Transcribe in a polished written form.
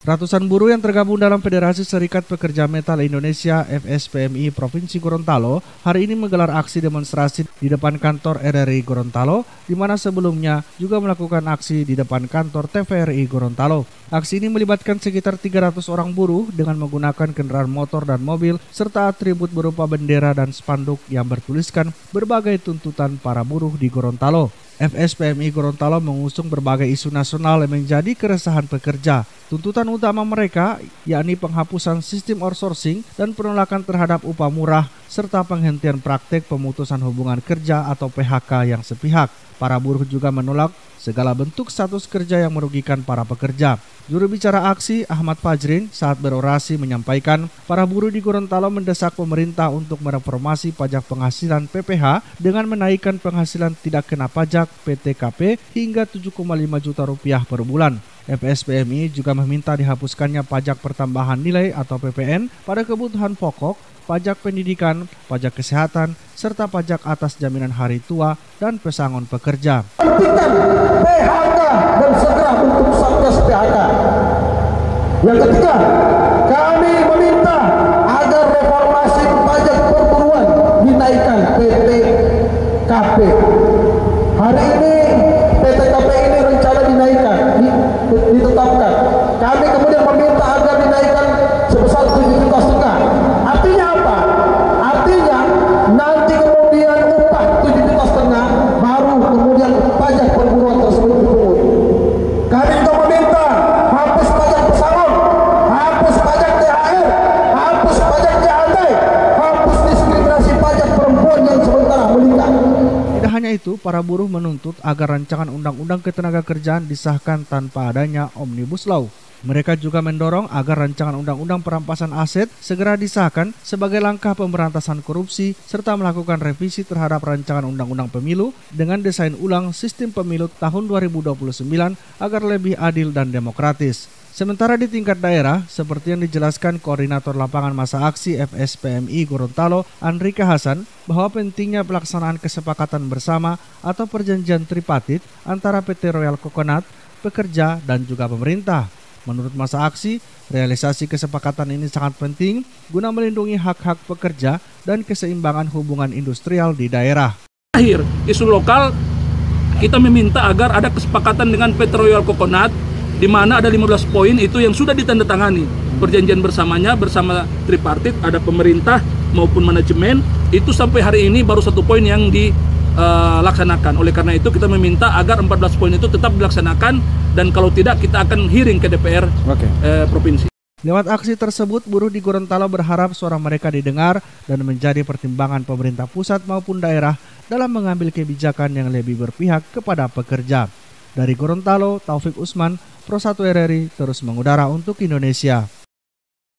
Ratusan buruh yang tergabung dalam Federasi Serikat Pekerja Metal Indonesia (FSPMI) Provinsi Gorontalo hari ini menggelar aksi demonstrasi di depan kantor RRI Gorontalo, di mana sebelumnya juga melakukan aksi di depan kantor TVRI Gorontalo. Aksi ini melibatkan sekitar 300 orang buruh dengan menggunakan kendaraan motor dan mobil serta atribut berupa bendera dan spanduk yang bertuliskan berbagai tuntutan para buruh di Gorontalo. FSPMI Gorontalo mengusung berbagai isu nasional yang menjadi keresahan pekerja. Tuntutan utama mereka yakni penghapusan sistem outsourcing dan penolakan terhadap upah murah serta penghentian praktek pemutusan hubungan kerja atau PHK yang sepihak. Para buruh juga menolak segala bentuk status kerja yang merugikan para pekerja. Juru bicara aksi Ahmad Fajrin saat berorasi menyampaikan para buruh di Gorontalo mendesak pemerintah untuk mereformasi pajak penghasilan PPH dengan menaikkan penghasilan tidak kena pajak PTKP hingga 7,5 juta rupiah per bulan. FSPMI juga meminta dihapuskannya pajak pertambahan nilai atau PPN pada kebutuhan pokok, pajak pendidikan, pajak kesehatan, serta pajak atas jaminan hari tua dan pesangon pekerja. Hentikan PHK dan segera untuk Satgas PHK. Yang ketiga, kami meminta agar reformasi pajak perburuan dinaikkan PTKP. Hari ini PTKP ini rencana dinaikkan, ditetapkan. Kami kemudian meminta agar dinaikkan sebesar 7,5 juta. Artinya apa? Artinya nanti kemudian upah 7,5 juta baru kemudian pajak perburuan tersebut dipungut. Kami juga meminta hapus pajak pesangon, hapus pajak THR, hapus pajak JAD, hapus diskriminasi pajak perempuan yang sementara meningkat. Tidak hanya itu, para buruh menuntut agar rancangan Undang-Undang Ketenagakerjaan disahkan tanpa adanya Omnibus Law. Mereka juga mendorong agar rancangan Undang-Undang Perampasan Aset segera disahkan sebagai langkah pemberantasan korupsi serta melakukan revisi terhadap rancangan Undang-Undang Pemilu dengan desain ulang sistem pemilu tahun 2029 agar lebih adil dan demokratis. Sementara di tingkat daerah, seperti yang dijelaskan Koordinator Lapangan Masa Aksi FSPMI Gorontalo, Andrika Hasan, bahwa pentingnya pelaksanaan kesepakatan bersama atau perjanjian tripartit antara PT Royal Coconut, pekerja, dan juga pemerintah. Menurut masa aksi, realisasi kesepakatan ini sangat penting guna melindungi hak-hak pekerja dan keseimbangan hubungan industrial di daerah. Akhir, isu lokal, kita meminta agar ada kesepakatan dengan PT Royal Coconut, di mana ada 15 poin itu yang sudah ditandatangani. Perjanjian bersamanya, bersama tripartit, ada pemerintah maupun manajemen, itu sampai hari ini baru 1 poin yang dilaksanakan. Oleh karena itu kita meminta agar 14 poin itu tetap dilaksanakan, dan kalau tidak kita akan hearing ke DPR provinsi. Lewat aksi tersebut, buruh di Gorontalo berharap suara mereka didengar dan menjadi pertimbangan pemerintah pusat maupun daerah dalam mengambil kebijakan yang lebih berpihak kepada pekerja. Dari Gorontalo, Taufik Usman, Pro 1 RRI terus mengudara untuk Indonesia.